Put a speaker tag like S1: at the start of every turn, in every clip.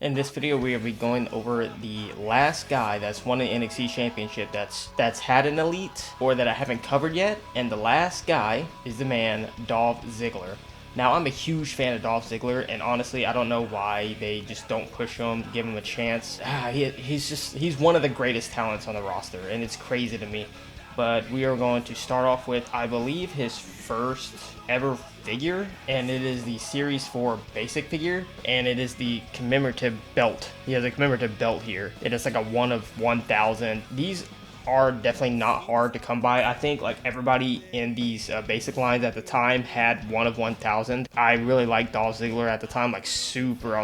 S1: In this video, we will be going over the last guy that's won an NXT championship that's had an elite or that I haven't covered yet. And the last guy is the man, Dolph Ziggler. Now, I'm a huge fan of Dolph Ziggler, and honestly, I don't know why they just don't push him, give him a chance. He's one of the greatest talents on the roster, and it's crazy to me. But we are going to start off with, I believe, his first ever figure, and it is the Series 4 basic figure, and it is the commemorative belt. He has a commemorative belt here. It is like a 1 of 1,000. These are definitely not hard to come by. I think like everybody in these basic lines at the time had 1 of 1,000. I really liked Dolph Ziggler at the time, I was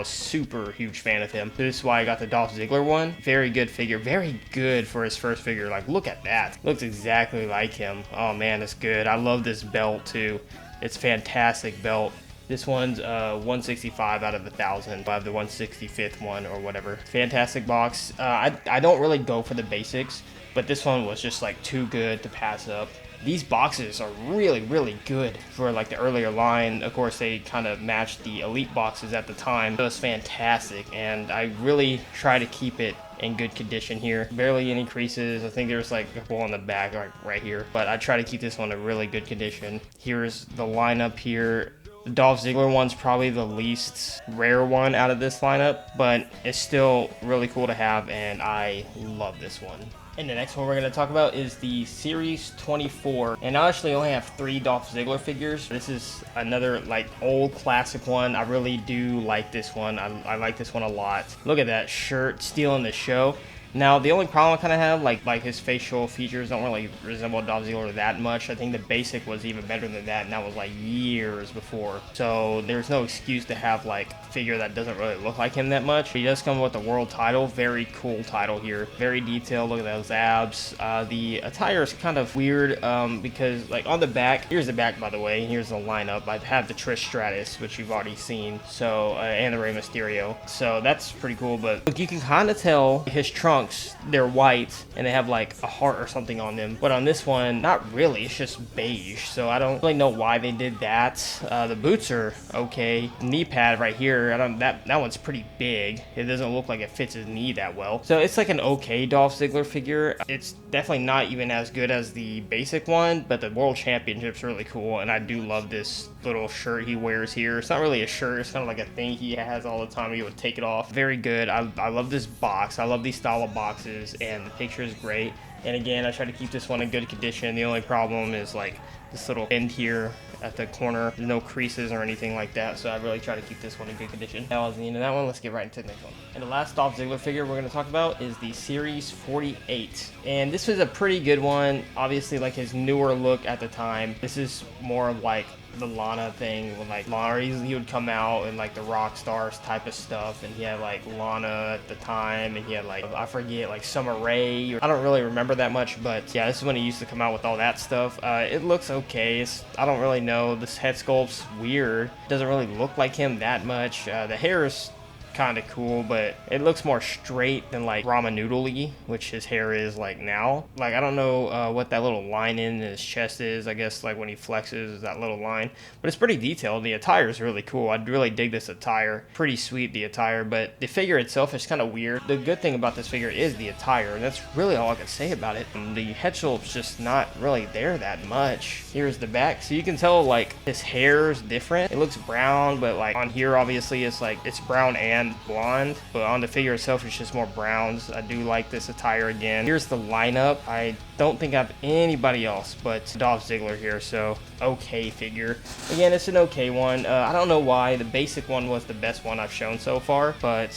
S1: super huge fan of him. This is why I got the Dolph Ziggler one. Very good figure, very good for his first figure. Like, look at that, looks exactly like him. Oh man, that's good. I love this belt too. It's a fantastic belt. This one's 165 out of 1,000. I have the 165th one or whatever. Fantastic box. I don't really go for the basics, but this one was just like too good to pass up. These boxes are really good for like the earlier line. Of course, they kind of matched the elite boxes at the time. It was fantastic, and I really try to keep it in good condition here. Barely any creases. I think there's like a hole on the back, like right here, but I try to keep this one in really good condition. Here's the lineup here. The Dolph Ziggler one's probably the least rare one out of this lineup, but it's still really cool to have, and I love this one. And the next one we're going to talk about is the Series 24. And I actually only have 3 Dolph Ziggler figures. This is another like old classic one. I really do like this one. I like this one a lot. Look at that shirt stealing the show. Now, the only problem I kind of have, like his facial features don't really resemble Dolph Ziggler that much. I think the basic was even better than that, and that was like years before. So there's no excuse to have like a figure that doesn't really look like him that much. He does come with the world title. Very cool title here. Very detailed. Look at those abs. The attire is kind of weird because like on the back, here's the back by the way. Here's the lineup. I have the Trish Stratus, which you've already seen. So and the Rey Mysterio. So that's pretty cool. But look, you can kind of tell his trunk. They're white and they have like a heart or something on them, but on this one not really. It's just beige, so I don't really know why they did that. The boots are okay. Knee pad right here, that one's pretty big. It doesn't look like it fits his knee that well, so it's like an okay Dolph Ziggler figure. It's definitely not even as good as the basic one, but the World Championship's really cool, and I do love this little shirt he wears here. It's not really a shirt, it's kind of like a thing he has all the time. He would take it off. Very good. I love this box. I love these style of boxes, and the picture is great. And again, I try to keep this one in good condition. The only problem is like this little end here at the corner. There's no creases or anything like that, so I really try to keep this one in good condition. That was the end of that one. Let's get right into the next one. And the last Dolph Ziggler figure we're going to talk about is the Series 48. And this was a pretty good one. Obviously, like his newer look at the time. This is more of like the Lana thing, when like Lana, he would come out and like the rock stars type of stuff, and he had like Lana at the time, and he had like, I forget, like Summer Rae, or I don't really remember that much, but yeah, this is when he used to come out with all that stuff. It looks okay. I don't really know. This head sculpt's weird. It doesn't really look like him that much. The hair is kind of cool, but it looks more straight than like ramen noodle-y, which his hair is like now. Like, I don't know what that little line in his chest is. I guess like when he flexes is that little line, but it's pretty detailed. The attire is really cool. I really dig this attire. Pretty sweet, the attire, but the figure itself is kind of weird. The good thing about this figure is the attire, and that's really all I can say about it. And the head sculpt's just not really there that much. Here's the back, so you can tell like his hair is different. It looks brown, but like on here obviously it's like it's brown and blonde, but on the figure itself it's just more browns. I do like this attire again. Here's the lineup. I don't think I have anybody else but Dolph Ziggler here, so okay figure. Again, it's an okay one. I don't know why the basic one was the best one I've shown so far, but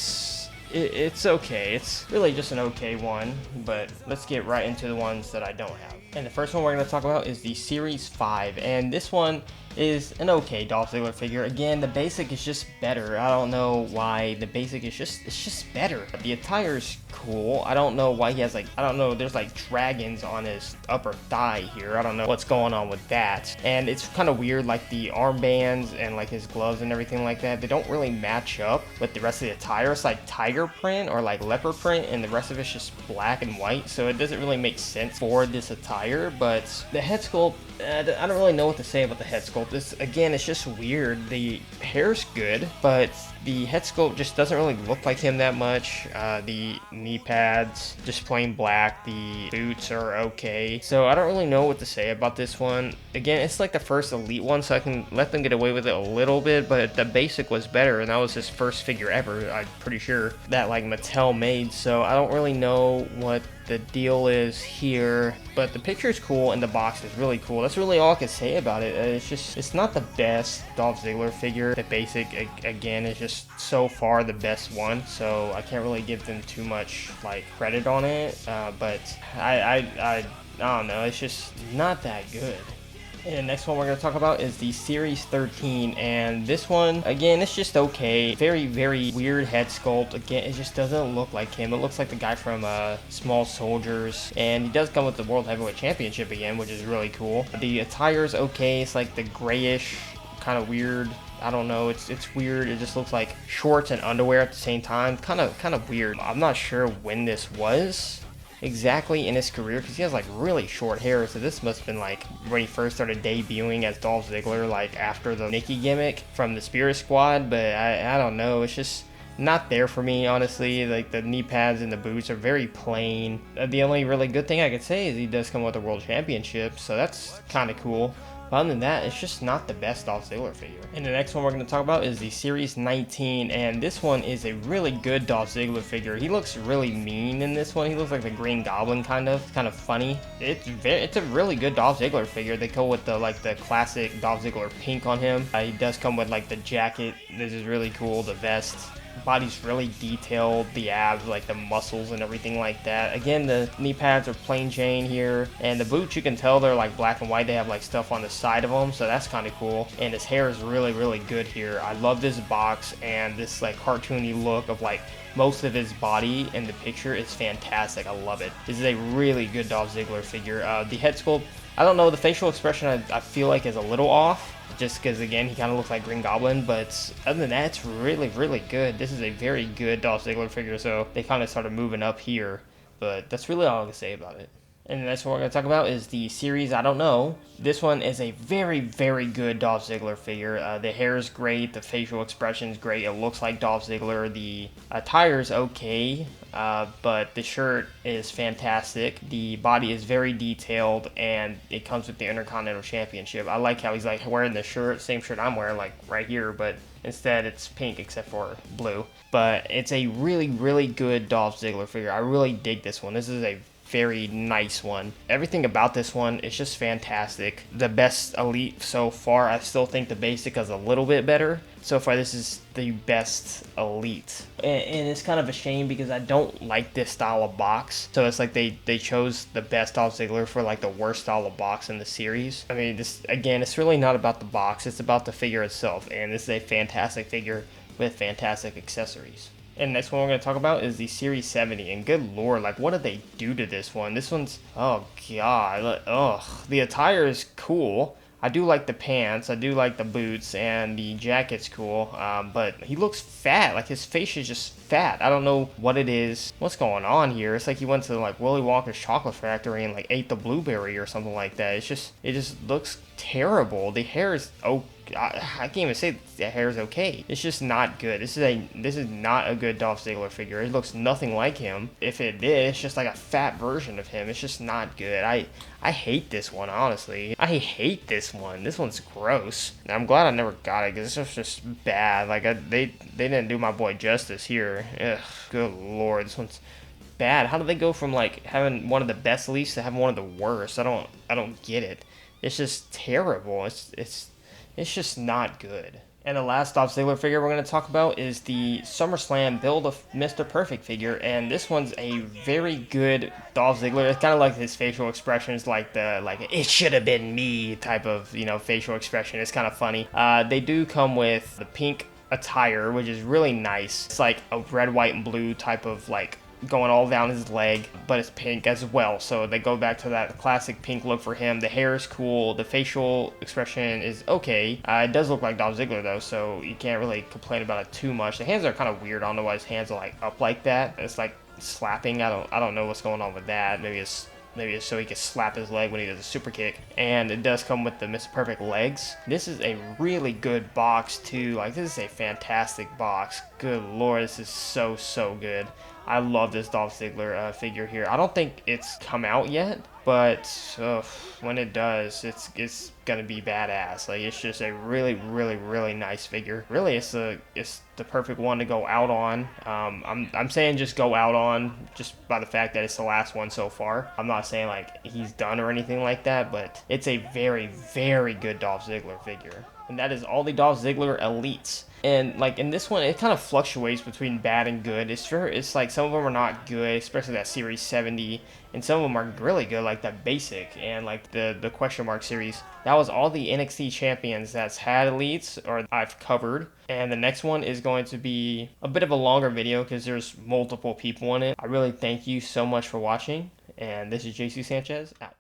S1: it's okay. It's really just an okay one, but let's get right into the ones that I don't have. And the first one we're going to talk about is the Series 5, and this one is an okay Dolph Ziggler figure. Again, the basic is just better. I don't know why. The basic is just better. The attire's cool. I don't know why he has like, I don't know, there's like dragons on his upper thigh here. I don't know what's going on with that. And it's kind of weird, like the armbands and like his gloves and everything like that, they don't really match up with the rest of the attire. It's like tiger print or like leopard print, and the rest of it's just black and white, so it doesn't really make sense for this attire. attire, but the head sculpt, I don't really know what to say about the head sculpt. This, again, it's just weird. The hair's good, but the head sculpt just doesn't really look like him that much. The knee pads, just plain black. The boots are okay. So I don't really know what to say about this one. Again, it's like the first Elite one, so I can let them get away with it a little bit, but the basic was better, and that was his first figure ever, I'm pretty sure, that like Mattel made. So I don't really know what the deal is here, but the picture is cool and the box is really cool. That's really all I can say about it. It's not the best Dolph Ziggler figure. The basic, again, is just so far the best one, so I can't really give them too much like credit on it, but I don't know, it's just not that good. And the next one we're going to talk about is the Series 13, and this one, again, it's just okay. Very, very weird head sculpt. Again, it just doesn't look like him. It looks like the guy from Small Soldiers, and he does come with the World Heavyweight Championship again, which is really cool. The attire's okay. It's like the grayish, kind of weird. I don't know, it's weird. It just looks like shorts and underwear at the same time. Kind of weird. I'm not sure when this was exactly in his career, because he has like really short hair, so this must have been like when he first started debuting as Dolph Ziggler, like after the Nikki gimmick from the Spirit Squad. But I don't know, it's just not there for me, honestly. Like the knee pads and the boots are very plain. The only really good thing I could say is he does come with a world championship, so that's kind of cool. But other than that, it's just not the best Dolph Ziggler figure. And the next one we're going to talk about is the Series 19, and this one is a really good Dolph Ziggler figure. He looks really mean in this one. He looks like the Green Goblin, kind of funny. It's a really good Dolph Ziggler figure. They go with the classic Dolph Ziggler pink on him. He does come with like the jacket. This is really cool. The vest. Body's really detailed, the abs, like the muscles and everything like that. Again, the knee pads are plain Jane here, and the boots, you can tell they're like black and white. They have like stuff on the side of them, so that's kind of cool. And his hair is really, really good here. I love this box, and this like cartoony look of like most of his body in the picture is fantastic. I love it. This is a really good Dolph Ziggler figure. The head sculpt, I don't know, the facial expression I feel like is a little off, just because, again, he kind of looks like Green Goblin, but other than that, it's really, really good. This is a very good Dolph Ziggler figure, so they kind of started moving up here, but that's really all I can say about it. And the next one we're going to talk about is the Series I Don't Know. This one is a very, very good Dolph Ziggler figure. The hair is great. The facial expression is great. It looks like Dolph Ziggler. The attire is okay, but the shirt is fantastic. The body is very detailed, and it comes with the Intercontinental Championship. I like how he's like wearing the shirt, same shirt I'm wearing, like right here, but instead it's pink except for blue. But it's a really, really good Dolph Ziggler figure. I really dig this one. This is a very nice one. Everything about this one is just fantastic. The best Elite so far. I still think the basic is a little bit better. So far, this is the best Elite. And it's kind of a shame because I don't like this style of box. So it's like they chose the best Dolph Ziggler for like the worst style of box in the series. I mean, this, again, it's really not about the box. It's about the figure itself. And this is a fantastic figure with fantastic accessories. And next one we're going to talk about is the Series 70, and good lord, like what did they do to this one? This one's, oh god, ugh. The attire is cool. I do like the pants, I do like the boots, and the jacket's cool, but he looks fat. Like his face is just fat. I don't know what it is. What's going on here? It's like he went to like Willy Wonka's chocolate factory and like ate the blueberry or something like that. It just looks terrible. The hair is I can't even say the hair is okay. It's just not good. This is not a good Dolph Ziggler figure. It looks nothing like him. If it did, it's just like a fat version of him. It's just not good. I hate this one, honestly. I hate this one. This one's gross. And I'm glad I never got it because this was just bad. Like they didn't do my boy justice here. Ugh, good lord, this one's bad. How do they go from like having one of the best elites to having one of the worst? I don't get it. It's just terrible. It's just not good. And the last Dolph Ziggler figure we're going to talk about is the SummerSlam Build of Mr. Perfect figure, and this one's a very good Dolph Ziggler. It's kind of like his facial expressions, like the it should have been me type of facial expression. It's kind of funny. They do come with the pink attire, which is really nice. It's like a red, white, and blue type of like going all down his leg, but it's pink as well, so they go back to that classic pink look for him. The hair is cool, the facial expression is okay. It does look like Dolph Ziggler though, so you can't really complain about it too much. The hands are kind of weird. I don't know why his hands are like up like that. It's like slapping. I don't know what's going on with that. Maybe it's maybe so he can slap his leg when he does a super kick. And it does come with the Mr. Perfect legs. This is a really good box too. Like, this is a fantastic box. Good lord, this is so good. I love this Dolph Ziggler figure here. I don't think it's come out yet, but when it does, it's gonna be badass. Like, it's just a really nice figure. Really, it's the perfect one to go out on. I'm saying just go out on just by the fact that it's the last one so far. I'm not saying like he's done or anything like that, but it's a very good Dolph Ziggler figure. And that is all the Dolph Ziggler Elites. And like in this one, it kind of fluctuates between bad and good. It's like some of them are not good, especially that Series 70, and some of them are really good, like that Basic and like the question mark series. That was all the NXT champions that's had Elites or I've covered. And the next one is going to be a bit of a longer video because there's multiple people in it. I really thank you so much for watching. And this is JC Sanchez out.